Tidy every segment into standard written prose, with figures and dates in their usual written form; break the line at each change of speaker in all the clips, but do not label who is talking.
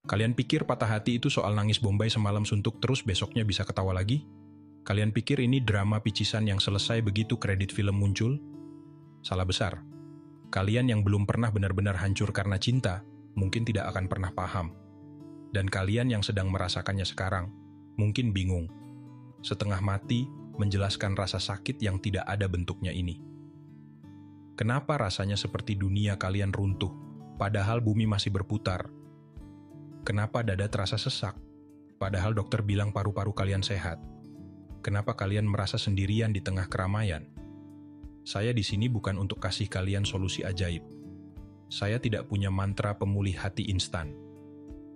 Kalian pikir patah hati itu soal nangis Bombay semalam suntuk terus besoknya bisa ketawa lagi? Kalian pikir ini drama picisan yang selesai begitu kredit film muncul? Salah besar. Kalian yang belum pernah benar-benar hancur karena cinta, mungkin tidak akan pernah paham. Dan kalian yang sedang merasakannya sekarang, mungkin bingung. Setengah mati menjelaskan rasa sakit yang tidak ada bentuknya ini. Kenapa rasanya seperti dunia kalian runtuh, padahal bumi masih berputar? Kenapa dada terasa sesak, padahal dokter bilang paru-paru kalian sehat? Kenapa kalian merasa sendirian di tengah keramaian? Saya di sini bukan untuk kasih kalian solusi ajaib. Saya tidak punya mantra pemulih hati instan.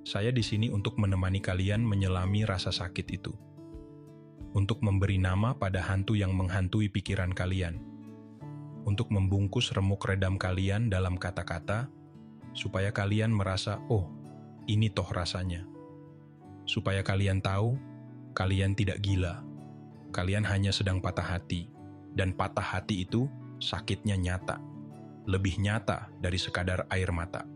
Saya di sini untuk menemani kalian menyelami rasa sakit itu. Untuk memberi nama pada hantu yang menghantui pikiran kalian. Untuk membungkus remuk redam kalian dalam kata-kata, supaya kalian merasa, oh, ini toh rasanya. Supaya kalian tahu, kalian tidak gila. Kalian hanya sedang patah hati. Dan patah hati itu sakitnya nyata. Lebih nyata dari sekadar air mata.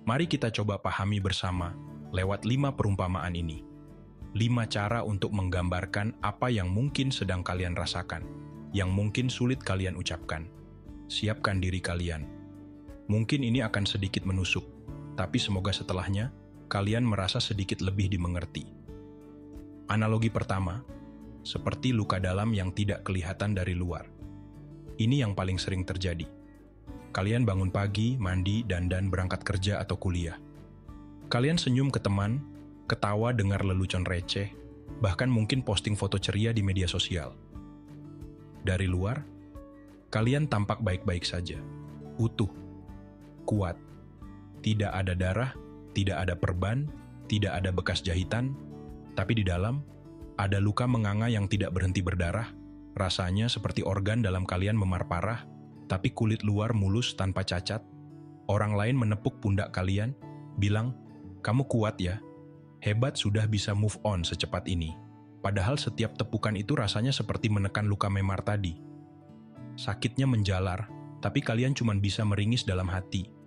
Mari kita coba pahami bersama lewat 5 perumpamaan ini. 5 cara untuk menggambarkan apa yang mungkin sedang kalian rasakan. Yang mungkin sulit kalian ucapkan. Siapkan diri kalian. Mungkin ini akan sedikit menusuk. Tapi semoga setelahnya, kalian merasa sedikit lebih dimengerti. Analogi pertama, seperti luka dalam yang tidak kelihatan dari luar. Ini yang paling sering terjadi. Kalian bangun pagi, mandi, dandan, berangkat kerja atau kuliah. Kalian senyum ke teman, ketawa dengar lelucon receh, bahkan mungkin posting foto ceria di media sosial. Dari luar, kalian tampak baik-baik saja, utuh, kuat. Tidak ada darah, tidak ada perban, tidak ada bekas jahitan, tapi di dalam ada luka menganga yang tidak berhenti berdarah, rasanya seperti organ dalam kalian memar parah, tapi kulit luar mulus tanpa cacat. Orang lain menepuk pundak kalian, bilang, kamu kuat ya, hebat sudah bisa move on secepat ini. Padahal setiap tepukan itu rasanya seperti menekan luka memar tadi. Sakitnya menjalar, tapi kalian cuma bisa meringis dalam hati.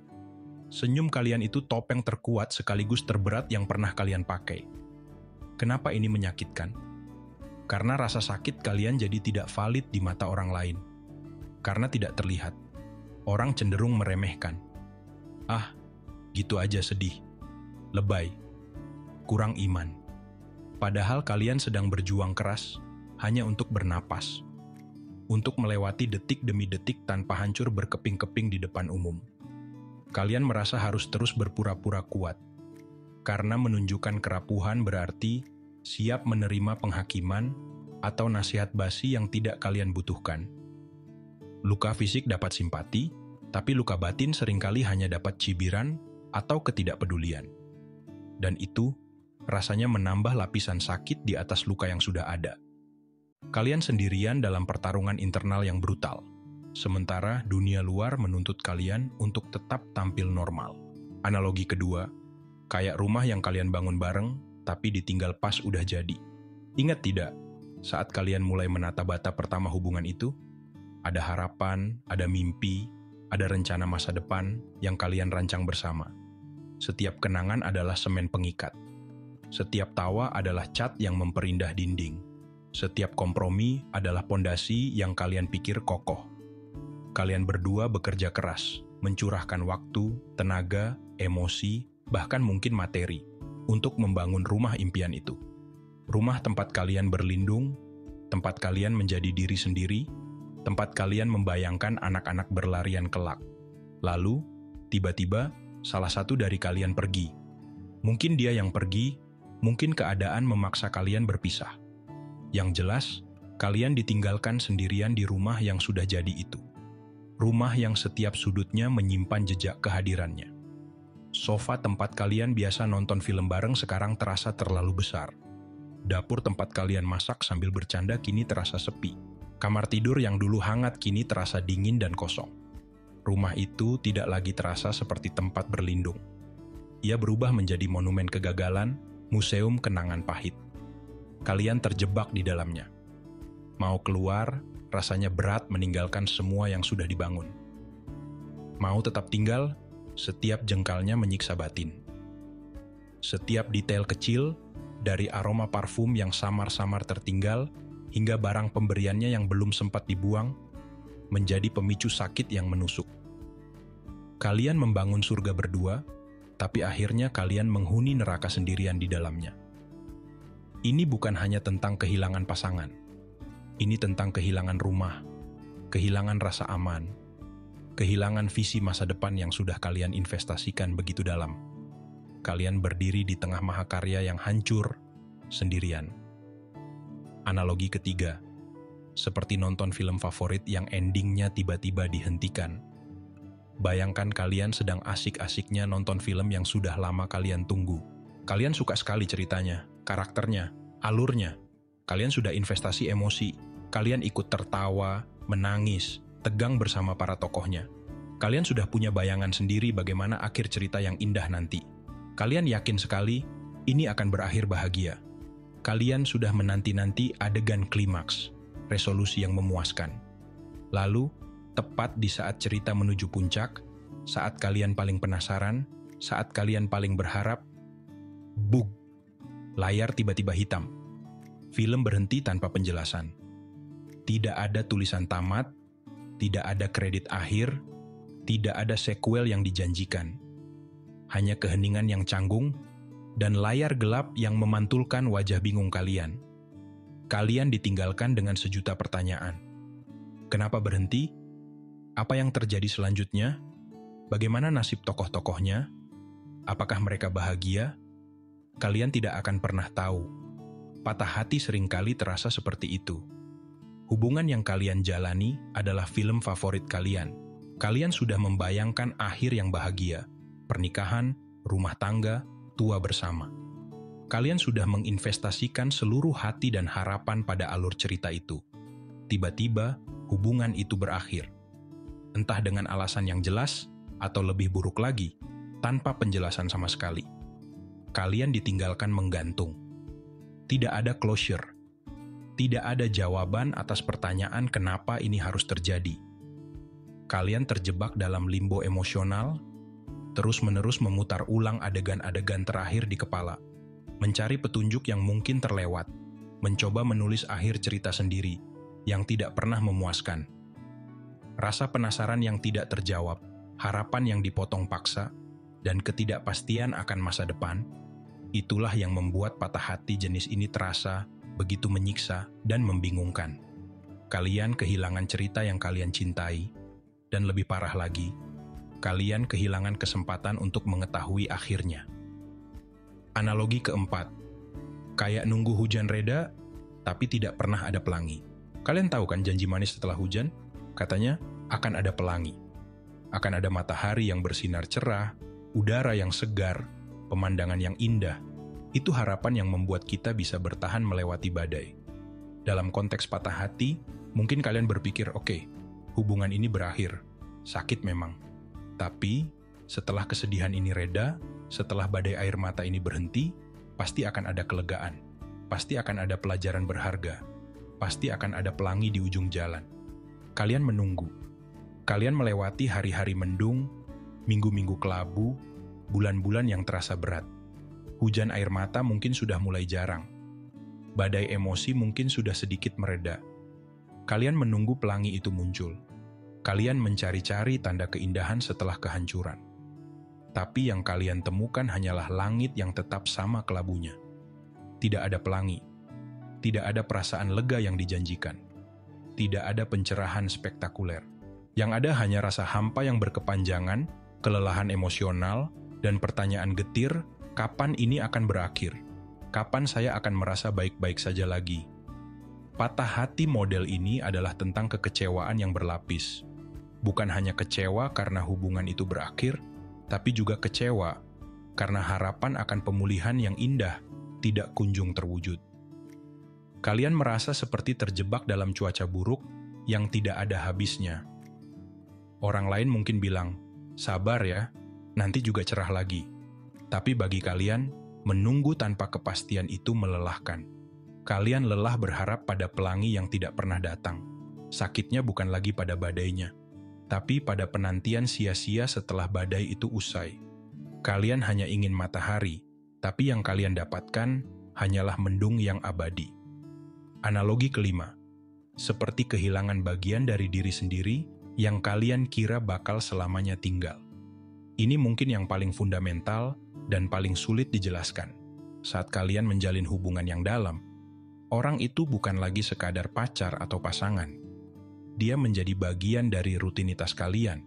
Senyum kalian itu topeng terkuat sekaligus terberat yang pernah kalian pakai. Kenapa ini menyakitkan? Karena rasa sakit kalian jadi tidak valid di mata orang lain. Karena tidak terlihat. Orang cenderung meremehkan. Ah, gitu aja sedih. Lebay. Kurang iman. Padahal kalian sedang berjuang keras hanya untuk bernapas. Untuk melewati detik demi detik tanpa hancur berkeping-keping di depan umum. Kalian merasa harus terus berpura-pura kuat. Karena menunjukkan kerapuhan berarti siap menerima penghakiman atau nasihat basi yang tidak kalian butuhkan. Luka fisik dapat simpati, tapi luka batin seringkali hanya dapat cibiran atau ketidakpedulian. Dan itu rasanya menambah lapisan sakit di atas luka yang sudah ada. Kalian sendirian dalam pertarungan internal yang brutal. Sementara dunia luar menuntut kalian untuk tetap tampil normal. Analogi kedua, kayak rumah yang kalian bangun bareng, tapi ditinggal pas udah jadi. Ingat tidak, saat kalian mulai menata bata pertama hubungan itu, ada harapan, ada mimpi, ada rencana masa depan yang kalian rancang bersama. Setiap kenangan adalah semen pengikat. Setiap tawa adalah cat yang memperindah dinding. Setiap kompromi adalah pondasi yang kalian pikir kokoh. Kalian berdua bekerja keras, mencurahkan waktu, tenaga, emosi, bahkan mungkin materi, untuk membangun rumah impian itu. Rumah tempat kalian berlindung, tempat kalian menjadi diri sendiri, tempat kalian membayangkan anak-anak berlarian kelak. Lalu, tiba-tiba, salah satu dari kalian pergi. Mungkin dia yang pergi, mungkin keadaan memaksa kalian berpisah. Yang jelas, kalian ditinggalkan sendirian di rumah yang sudah jadi itu. Rumah yang setiap sudutnya menyimpan jejak kehadirannya. Sofa tempat kalian biasa nonton film bareng sekarang terasa terlalu besar. Dapur tempat kalian masak sambil bercanda kini terasa sepi. Kamar tidur yang dulu hangat kini terasa dingin dan kosong. Rumah itu tidak lagi terasa seperti tempat berlindung. Ia berubah menjadi monumen kegagalan, museum kenangan pahit. Kalian terjebak di dalamnya. Mau keluar, rasanya berat meninggalkan semua yang sudah dibangun. Mau tetap tinggal, setiap jengkalnya menyiksa batin. Setiap detail kecil, dari aroma parfum yang samar-samar tertinggal, hingga barang pemberiannya yang belum sempat dibuang, menjadi pemicu sakit yang menusuk. Kalian membangun surga berdua, tapi akhirnya kalian menghuni neraka sendirian di dalamnya. Ini bukan hanya tentang kehilangan pasangan. Ini tentang kehilangan rumah, kehilangan rasa aman, kehilangan visi masa depan yang sudah kalian investasikan begitu dalam. Kalian berdiri di tengah mahakarya yang hancur sendirian. Analogi ketiga, seperti nonton film favorit yang endingnya tiba-tiba dihentikan. Bayangkan kalian sedang asik-asiknya nonton film yang sudah lama kalian tunggu. Kalian suka sekali ceritanya, karakternya, alurnya. Kalian sudah investasi emosi. Kalian ikut tertawa, menangis, tegang bersama para tokohnya. Kalian sudah punya bayangan sendiri bagaimana akhir cerita yang indah nanti. Kalian yakin sekali ini akan berakhir bahagia. Kalian sudah menanti-nanti adegan klimaks, resolusi yang memuaskan. Lalu, tepat di saat cerita menuju puncak, saat kalian paling penasaran, saat kalian paling berharap, bug! Layar tiba-tiba hitam. Film berhenti tanpa penjelasan. Tidak ada tulisan tamat, tidak ada kredit akhir, tidak ada sequel yang dijanjikan. Hanya keheningan yang canggung, dan layar gelap yang memantulkan wajah bingung kalian. Kalian ditinggalkan dengan sejuta pertanyaan. Kenapa berhenti? Apa yang terjadi selanjutnya? Bagaimana nasib tokoh-tokohnya? Apakah mereka bahagia? Kalian tidak akan pernah tahu. Patah hati seringkali terasa seperti itu. Hubungan yang kalian jalani adalah film favorit kalian. Kalian sudah membayangkan akhir yang bahagia. Pernikahan, rumah tangga, tua bersama. Kalian sudah menginvestasikan seluruh hati dan harapan pada alur cerita itu. Tiba-tiba, hubungan itu berakhir. Entah dengan alasan yang jelas, atau lebih buruk lagi, tanpa penjelasan sama sekali. Kalian ditinggalkan menggantung. Tidak ada closure. Tidak ada jawaban atas pertanyaan kenapa ini harus terjadi. Kalian terjebak dalam limbo emosional, terus-menerus memutar ulang adegan-adegan terakhir di kepala, mencari petunjuk yang mungkin terlewat, mencoba menulis akhir cerita sendiri, yang tidak pernah memuaskan. Rasa penasaran yang tidak terjawab, harapan yang dipotong paksa, dan ketidakpastian akan masa depan, itulah yang membuat patah hati jenis ini terasa begitu menyiksa dan membingungkan. Kalian kehilangan cerita yang kalian cintai, dan lebih parah lagi, kalian kehilangan kesempatan untuk mengetahui akhirnya. Analogi keempat, kayak nunggu hujan reda, tapi tidak pernah ada pelangi. Kalian tahu kan janji manis setelah hujan? Katanya, akan ada pelangi. Akan ada matahari yang bersinar cerah, udara yang segar, pemandangan yang indah. Itu harapan yang membuat kita bisa bertahan melewati badai. Dalam konteks patah hati, mungkin kalian berpikir, oke, hubungan ini berakhir. Sakit memang. Tapi, setelah kesedihan ini reda, setelah badai air mata ini berhenti, pasti akan ada kelegaan. Pasti akan ada pelajaran berharga. Pasti akan ada pelangi di ujung jalan. Kalian menunggu. Kalian melewati hari-hari mendung, minggu-minggu kelabu, bulan-bulan yang terasa berat. Hujan air mata mungkin sudah mulai jarang. Badai emosi mungkin sudah sedikit mereda. Kalian menunggu pelangi itu muncul. Kalian mencari-cari tanda keindahan setelah kehancuran. Tapi yang kalian temukan hanyalah langit yang tetap sama kelabunya. Tidak ada pelangi. Tidak ada perasaan lega yang dijanjikan. Tidak ada pencerahan spektakuler. Yang ada hanya rasa hampa yang berkepanjangan, kelelahan emosional, dan pertanyaan getir, kapan ini akan berakhir? Kapan saya akan merasa baik-baik saja lagi? Patah hati model ini adalah tentang kekecewaan yang berlapis. Bukan hanya kecewa karena hubungan itu berakhir, tapi juga kecewa karena harapan akan pemulihan yang indah tidak kunjung terwujud. Kalian merasa seperti terjebak dalam cuaca buruk yang tidak ada habisnya. Orang lain mungkin bilang, sabar ya, nanti juga cerah lagi. Tapi bagi kalian, menunggu tanpa kepastian itu melelahkan. Kalian lelah berharap pada pelangi yang tidak pernah datang. Sakitnya bukan lagi pada badainya, tapi pada penantian sia-sia setelah badai itu usai. Kalian hanya ingin matahari, tapi yang kalian dapatkan hanyalah mendung yang abadi. Analogi kelima, seperti kehilangan bagian dari diri sendiri yang kalian kira bakal selamanya tinggal. Ini mungkin yang paling fundamental dan paling sulit dijelaskan. Saat kalian menjalin hubungan yang dalam, orang itu bukan lagi sekadar pacar atau pasangan. Dia menjadi bagian dari rutinitas kalian,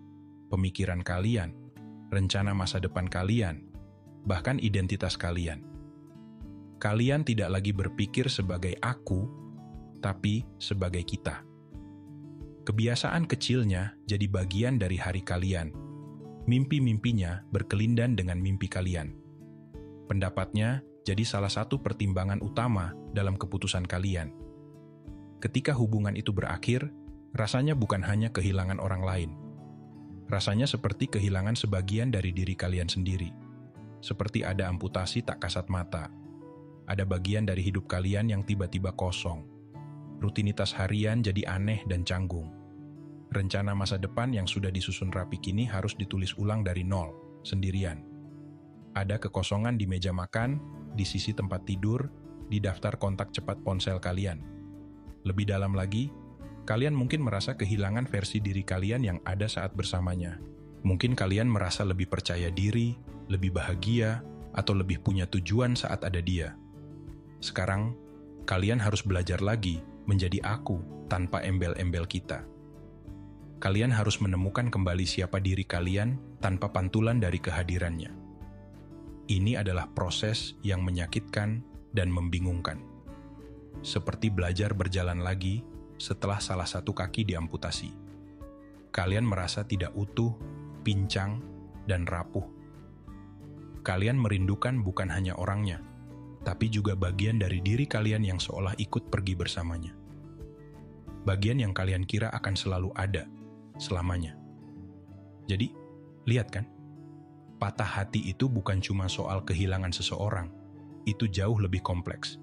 pemikiran kalian, rencana masa depan kalian, bahkan identitas kalian. Kalian tidak lagi berpikir sebagai aku, tapi sebagai kita. Kebiasaan kecilnya jadi bagian dari hari kalian. Mimpi-mimpinya berkelindan dengan mimpi kalian. Pendapatnya jadi salah satu pertimbangan utama dalam keputusan kalian. Ketika hubungan itu berakhir, rasanya bukan hanya kehilangan orang lain. Rasanya seperti kehilangan sebagian dari diri kalian sendiri. Seperti ada amputasi tak kasat mata. Ada bagian dari hidup kalian yang tiba-tiba kosong. Rutinitas harian jadi aneh dan canggung. Rencana masa depan yang sudah disusun rapi kini harus ditulis ulang dari nol, sendirian. Ada kekosongan di meja makan, di sisi tempat tidur, di daftar kontak cepat ponsel kalian. Lebih dalam lagi, kalian mungkin merasa kehilangan versi diri kalian yang ada saat bersamanya. Mungkin kalian merasa lebih percaya diri, lebih bahagia, atau lebih punya tujuan saat ada dia. Sekarang, kalian harus belajar lagi menjadi aku tanpa embel-embel kita. Kalian harus menemukan kembali siapa diri kalian tanpa pantulan dari kehadirannya. Ini adalah proses yang menyakitkan dan membingungkan. Seperti belajar berjalan lagi setelah salah satu kaki diamputasi. Kalian merasa tidak utuh, pincang, dan rapuh. Kalian merindukan bukan hanya orangnya, tapi juga bagian dari diri kalian yang seolah ikut pergi bersamanya. Bagian yang kalian kira akan selalu ada, selamanya. Jadi, lihat kan? Patah hati itu bukan cuma soal kehilangan seseorang, itu jauh lebih kompleks.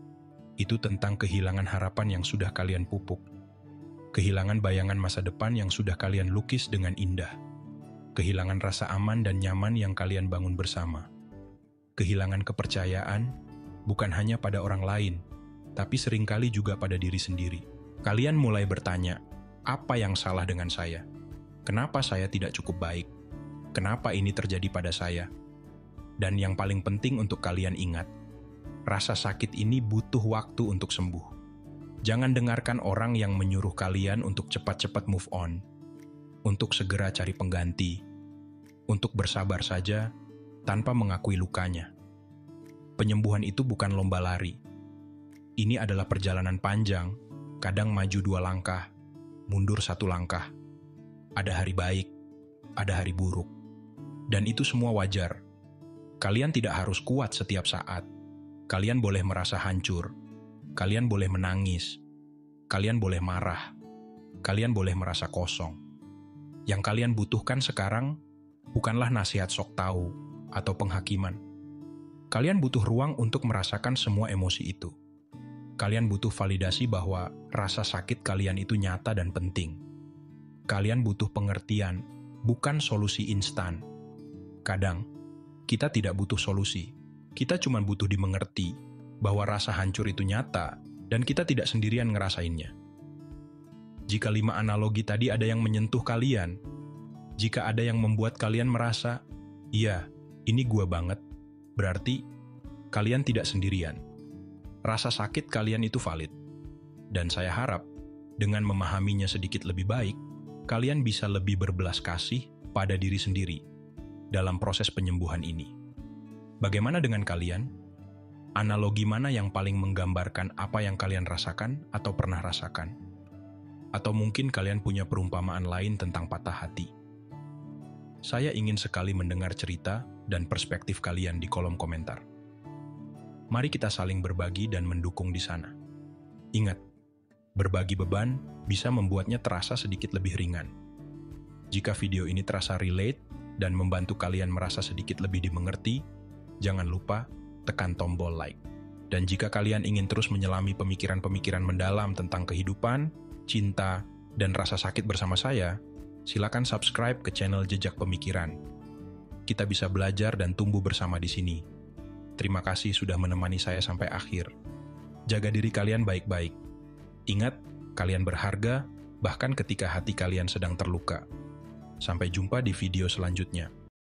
Itu tentang kehilangan harapan yang sudah kalian pupuk. Kehilangan bayangan masa depan yang sudah kalian lukis dengan indah. Kehilangan rasa aman dan nyaman yang kalian bangun bersama. Kehilangan kepercayaan, bukan hanya pada orang lain, tapi seringkali juga pada diri sendiri. Kalian mulai bertanya, apa yang salah dengan saya? Kenapa saya tidak cukup baik? Kenapa ini terjadi pada saya? Dan yang paling penting untuk kalian ingat, rasa sakit ini butuh waktu untuk sembuh. Jangan dengarkan orang yang menyuruh kalian untuk cepat-cepat move on, untuk segera cari pengganti, untuk bersabar saja tanpa mengakui lukanya. Penyembuhan itu bukan lomba lari. Ini adalah perjalanan panjang, kadang maju 2 langkah, mundur 1 langkah. Ada hari baik, ada hari buruk. Dan itu semua wajar. Kalian tidak harus kuat setiap saat. Kalian boleh merasa hancur. Kalian boleh menangis. Kalian boleh marah. Kalian boleh merasa kosong. Yang kalian butuhkan sekarang bukanlah nasihat sok tahu atau penghakiman. Kalian butuh ruang untuk merasakan semua emosi itu. Kalian butuh validasi bahwa rasa sakit kalian itu nyata dan penting. Kalian butuh pengertian, bukan solusi instan. Kadang, kita tidak butuh solusi. Kita cuma butuh dimengerti bahwa rasa hancur itu nyata dan kita tidak sendirian ngerasainnya. Jika 5 analogi tadi ada yang menyentuh kalian, jika ada yang membuat kalian merasa, iya, ini gua banget, berarti kalian tidak sendirian. Rasa sakit kalian itu valid. Dan saya harap, dengan memahaminya sedikit lebih baik, kalian bisa lebih berbelas kasih pada diri sendiri dalam proses penyembuhan ini. Bagaimana dengan kalian? Analogi mana yang paling menggambarkan apa yang kalian rasakan atau pernah rasakan? Atau mungkin kalian punya perumpamaan lain tentang patah hati? Saya ingin sekali mendengar cerita dan perspektif kalian di kolom komentar. Mari kita saling berbagi dan mendukung di sana. Ingat, berbagi beban bisa membuatnya terasa sedikit lebih ringan. Jika video ini terasa relate dan membantu kalian merasa sedikit lebih dimengerti, jangan lupa tekan tombol like. Dan jika kalian ingin terus menyelami pemikiran-pemikiran mendalam tentang kehidupan, cinta, dan rasa sakit bersama saya, silakan subscribe ke channel Jejak Pemikiran. Kita bisa belajar dan tumbuh bersama di sini. terima kasih sudah menemani saya sampai akhir. Jaga diri kalian baik-baik. Ingat, kalian berharga, bahkan ketika hati kalian sedang terluka. Sampai jumpa di video selanjutnya.